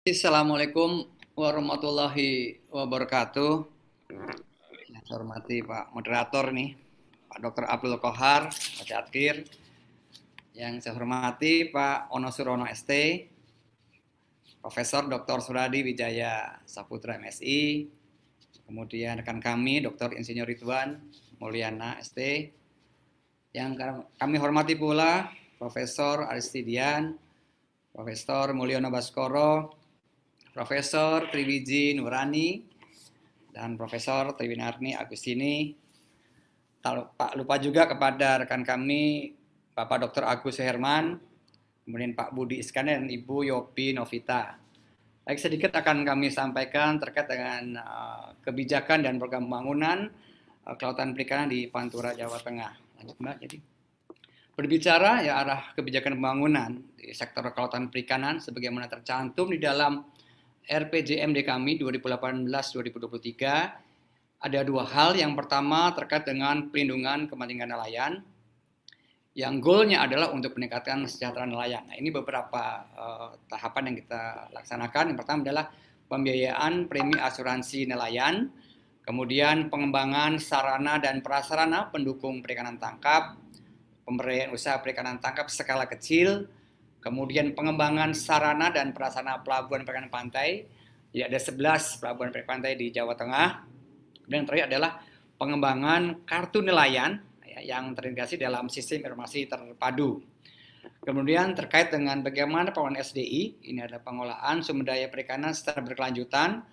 Assalamualaikum warahmatullahi wabarakatuh. Yang saya hormati Pak Moderator nih, Pak Dr. Abdul Kohar, Pak Catkir. Yang saya hormati Pak Ono Surono ST, Profesor Dr. Suradi Wijaya Saputra MSI, kemudian rekan kami Dr. Insinyur Ridwan Mulyana ST, yang kami hormati pula Profesor Aristidian, Profesor Mulyono Baskoro, Profesor Triwiji Nurani, dan Profesor Triwinarni Agustini. Tak lupa juga kepada rekan kami Bapak Dr. Agus Herman, kemudian Pak Budi Iskandar dan Ibu Yopi Novita. Baik, sedikit akan kami sampaikan terkait dengan kebijakan dan program pembangunan kelautan perikanan di Pantura Jawa Tengah. Lanjut Mbak. Jadi berbicara ya arah kebijakan pembangunan di sektor kelautan perikanan sebagaimana tercantum di dalam RPJMD kami 2018-2023 ada dua hal. Yang pertama terkait dengan pelindungan kepentingan nelayan, yang goalnya adalah untuk meningkatkan kesejahteraan nelayan. Nah, ini beberapa tahapan yang kita laksanakan. Yang pertama adalah pembiayaan premi asuransi nelayan, kemudian pengembangan sarana dan prasarana pendukung perikanan tangkap, pemberdayaan usaha perikanan tangkap skala kecil, kemudian pengembangan sarana dan prasarana pelabuhan perikanan pantai. Jadi ada 11 pelabuhan perikanan pantai di Jawa Tengah. Dan yang terakhir adalah pengembangan kartu nelayan yang terintegrasi dalam sistem informasi terpadu. Kemudian terkait dengan bagaimana pengelolaan SDI, ini adalah pengolahan sumber daya perikanan secara berkelanjutan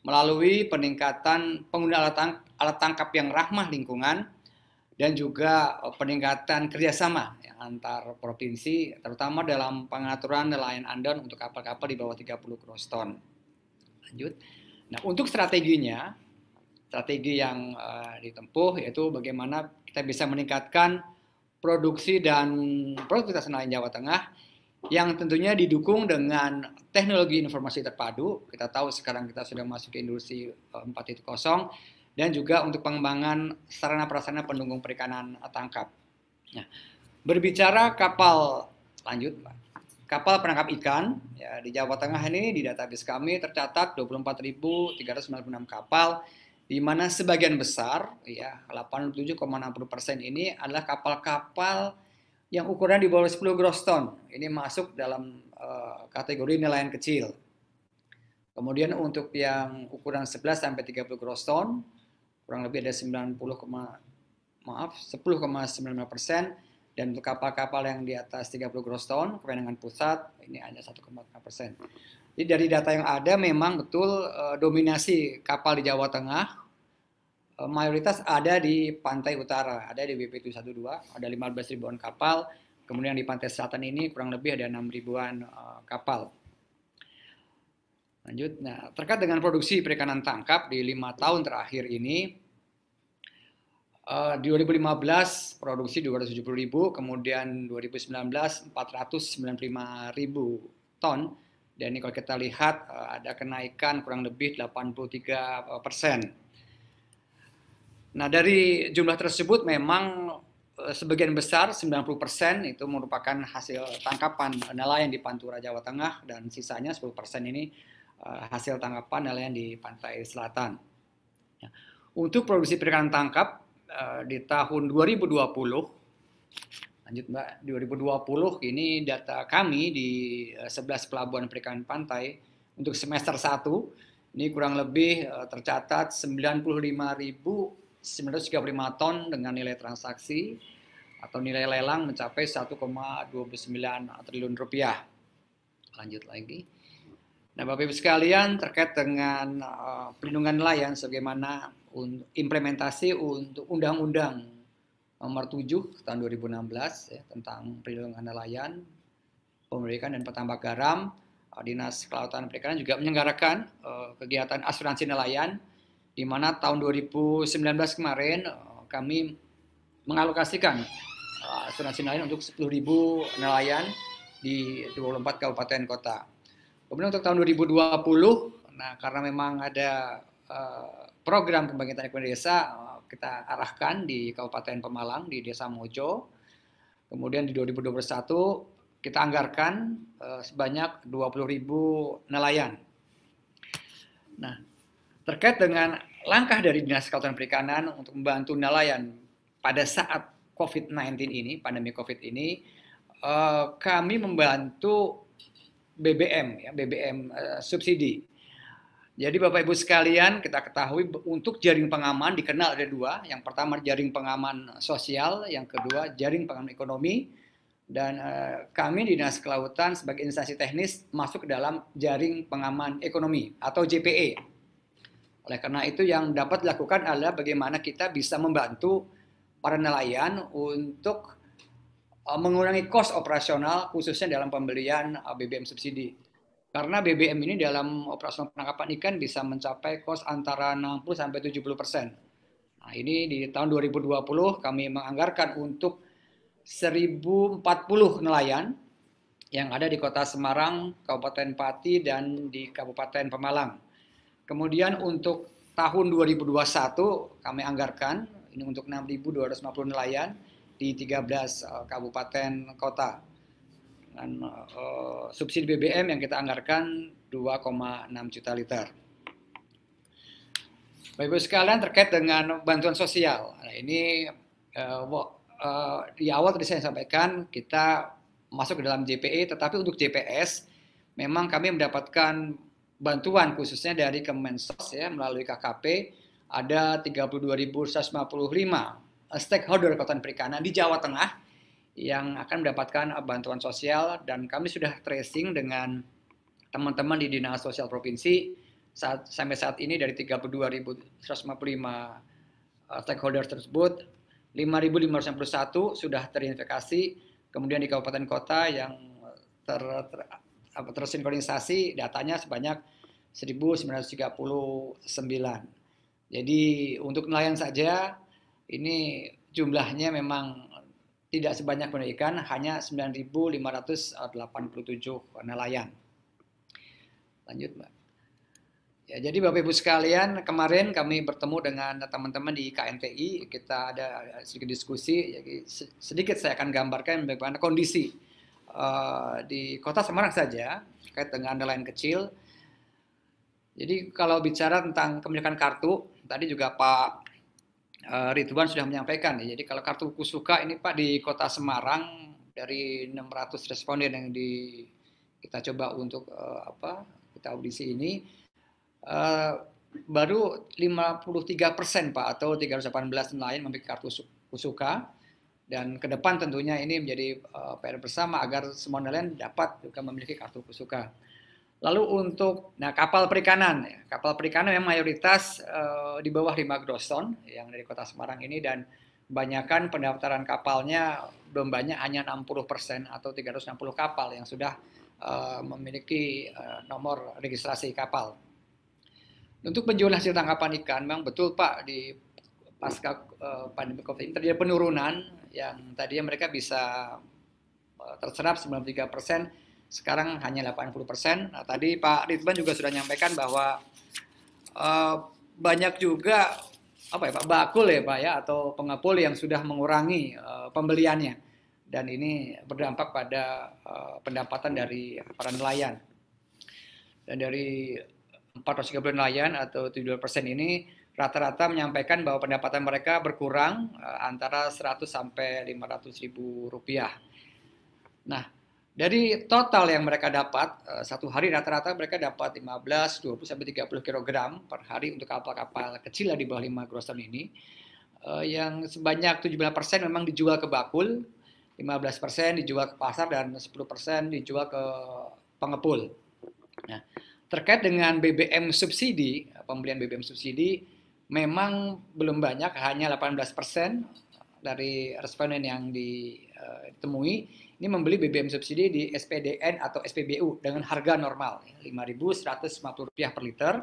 melalui peningkatan penggunaan alat tangkap yang ramah lingkungan dan juga peningkatan kerjasama antar provinsi, terutama dalam pengaturan nelayan andon untuk kapal-kapal di bawah 30 gross ton. Lanjut. Nah, untuk strateginya, strategi yang ditempuh yaitu bagaimana kita bisa meningkatkan produksi dan produktivitas nelayan Jawa Tengah yang tentunya didukung dengan teknologi informasi terpadu. Kita tahu sekarang kita sudah masuk ke industri 4.0 dan juga untuk pengembangan sarana prasarana pendukung perikanan tangkap. Nah, berbicara kapal, lanjut Pak. Kapal penangkap ikan ya, di Jawa Tengah ini di database kami tercatat 24.396 kapal, di mana sebagian besar ya 87,60% ini adalah kapal-kapal yang ukuran di bawah 10 gross ton. Ini masuk dalam kategori nelayan kecil. Kemudian untuk yang ukuran 11 sampai 30 gross ton kurang lebih ada 10,95%, dan untuk kapal-kapal yang di atas 30 gross ton kewenangan pusat ini hanya 1,5%. Jadi dari data yang ada memang betul dominasi kapal di Jawa Tengah mayoritas ada di pantai utara, ada di WP 712, ada 15 ribuan kapal, kemudian di pantai selatan ini kurang lebih ada 6 ribuan kapal. Lanjut, nah terkait dengan produksi perikanan tangkap di 5 tahun terakhir ini, di 2015 produksi 270.000, kemudian 2019 495.000 ton, dan ini kalau kita lihat ada kenaikan kurang lebih 83%. Nah, dari jumlah tersebut memang sebagian besar 90% itu merupakan hasil tangkapan nelayan di Pantura Jawa Tengah, dan sisanya 10% ini hasil tangkapan nelayan di pantai selatan. Untuk produksi perikanan tangkap di tahun 2020, lanjut Mbak, 2020 ini data kami di 11 pelabuhan perikanan pantai untuk semester 1 ini kurang lebih tercatat 95.935 ton dengan nilai transaksi atau nilai lelang mencapai 1,29 triliun rupiah. Lanjut lagi. Nah, Bapak Ibu sekalian, terkait dengan pelindungan nelayan sebagaimana implementasi untuk Undang-Undang Nomor 7 tahun 2016 ya, tentang perlindungan nelayan, pemeliharaan dan petambak garam, Dinas Kelautan Perikanan juga menyelenggarakan kegiatan asuransi nelayan, di mana tahun 2019 kemarin kami mengalokasikan asuransi nelayan untuk 10.000 nelayan di 24 kabupaten kota. Kemudian untuk tahun 2020, nah karena memang ada program pembangkitan ekonomi desa, kita arahkan di Kabupaten Pemalang di Desa Mojo. Kemudian di 2021 kita anggarkan sebanyak 20.000 nelayan. Nah, terkait dengan langkah dari Dinas Kelautan Perikanan untuk membantu nelayan pada saat COVID-19 ini, pandemi COVID ini, kami membantu BBM, ya, BBM subsidi. Jadi Bapak Ibu sekalian, kita ketahui untuk jaring pengaman dikenal ada dua. Yang pertama jaring pengaman sosial, yang kedua jaring pengaman ekonomi. Dan kami di Dinas Kelautan sebagai instansi teknis masuk ke dalam jaring pengaman ekonomi atau JPE. Oleh karena itu yang dapat dilakukan adalah bagaimana kita bisa membantu para nelayan untuk mengurangi kos operasional khususnya dalam pembelian BBM subsidi. Karena BBM ini dalam operasional penangkapan ikan bisa mencapai kos antara 60-70%. Nah, ini di tahun 2020 kami menganggarkan untuk 1.040 nelayan yang ada di Kota Semarang, Kabupaten Pati, dan di Kabupaten Pemalang. Kemudian untuk tahun 2021 kami anggarkan ini untuk 6.250 nelayan di 13 kabupaten kota. Dengan subsidi BBM yang kita anggarkan 2,6 juta liter. Bapak Ibu sekalian terkait dengan bantuan sosial. Nah, ini di awal tadi saya sampaikan kita masuk ke dalam JPE, tetapi untuk JPS memang kami mendapatkan bantuan khususnya dari Kemensos ya melalui KKP ada 32.155 stakeholder kelautan perikanan di Jawa Tengah yang akan mendapatkan bantuan sosial dan kami sudah tracing dengan teman-teman di Dinas Sosial Provinsi sampai saat ini dari 32.155 stakeholder tersebut 5.561 sudah terinvestasi, kemudian di kabupaten kota yang tersinkronisasi datanya sebanyak 1.939. Jadi untuk nelayan saja ini jumlahnya memang tidak sebanyak pendidikan, hanya 9.587 nelayan. Lanjut, Mbak. Ya, jadi Bapak Ibu sekalian, kemarin kami bertemu dengan teman-teman di KNTI, kita ada sedikit diskusi, jadi sedikit saya akan gambarkan bagaimana kondisi di Kota Semarang saja terkait dengan nelayan kecil. Jadi kalau bicara tentang kepemilikan kartu, tadi juga Pak Ridwan sudah menyampaikan ya. Jadi kalau kartu Kusuka ini Pak di Kota Semarang dari 600 responden yang kita coba untuk kita audisi ini baru 53% Pak atau 318 nelayan memiliki kartu Kusuka dan ke depan tentunya ini menjadi PR bersama agar semua nelayan dapat juga memiliki kartu Kusuka. Lalu untuk kapal perikanan memang mayoritas di bawah 5 gross ton yang dari Kota Semarang ini dan kebanyakan pendaftaran kapalnya belum banyak, hanya 60% atau 360 kapal yang sudah memiliki nomor registrasi kapal. Untuk penjualan hasil tangkapan ikan memang betul Pak di pasca pandemi Covid ini terjadi penurunan yang tadinya mereka bisa terserap 93%. Sekarang hanya 80%. Nah, tadi Pak Ridwan juga sudah menyampaikan bahwa banyak juga Pak bakul ya Pak ya atau pengepul yang sudah mengurangi pembeliannya dan ini berdampak pada pendapatan dari para nelayan. Dan dari 430 nelayan atau 70% ini rata-rata menyampaikan bahwa pendapatan mereka berkurang antara 100 sampai 500 ribu rupiah. Nah, dari total yang mereka dapat, satu hari rata-rata mereka dapat 15, 20, sampai 30 kg per hari untuk kapal-kapal kecil di bawah 5 gross ton ini. Yang sebanyak 17% memang dijual ke bakul, 15% dijual ke pasar, dan 10% dijual ke pengepul. Nah, terkait dengan BBM subsidi, pembelian BBM subsidi, memang belum banyak, hanya 18% dari responden yang ditemui ini membeli BBM subsidi di SPDN atau SPBU dengan harga normal Rp5.150 per liter.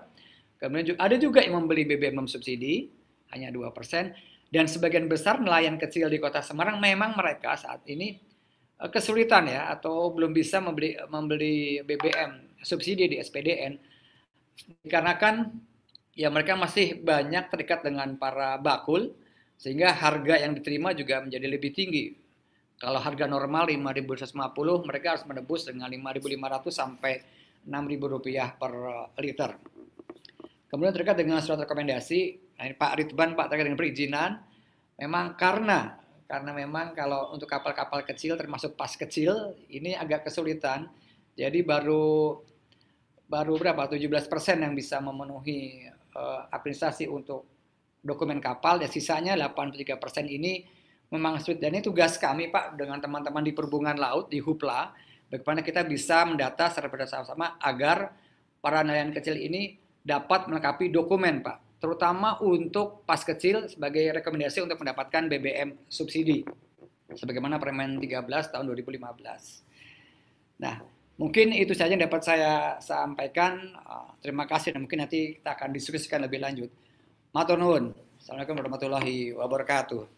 Kemudian ada juga yang membeli BBM non subsidi hanya 2%, dan sebagian besar nelayan kecil di Kota Semarang memang mereka saat ini kesulitan ya atau belum bisa membeli BBM subsidi di SPDN dikarenakan ya mereka masih banyak terikat dengan para bakul sehingga harga yang diterima juga menjadi lebih tinggi. Kalau harga normal 5.150, mereka harus menebus dengan 5.500 sampai 6.000 rupiah per liter. Kemudian terkait dengan surat rekomendasi, nah ini Pak Ridwan, Pak, terkait dengan perizinan, memang karena memang kalau untuk kapal-kapal kecil termasuk pas kecil ini agak kesulitan. Jadi baru berapa? 17% yang bisa memenuhi administrasi untuk dokumen kapal, dan sisanya 83% ini memang sulit. Dan ini tugas kami, Pak, dengan teman-teman di perhubungan laut, di Hupla, bagaimana kita bisa mendata secara bersama-sama agar para nelayan kecil ini dapat melengkapi dokumen, Pak. Terutama untuk pas kecil sebagai rekomendasi untuk mendapatkan BBM subsidi. Sebagaimana Permen 13 tahun 2015. Nah, mungkin itu saja yang dapat saya sampaikan. Terima kasih, dan mungkin nanti kita akan diskusikan lebih lanjut. Matur nuwun. Assalamualaikum warahmatullahi wabarakatuh.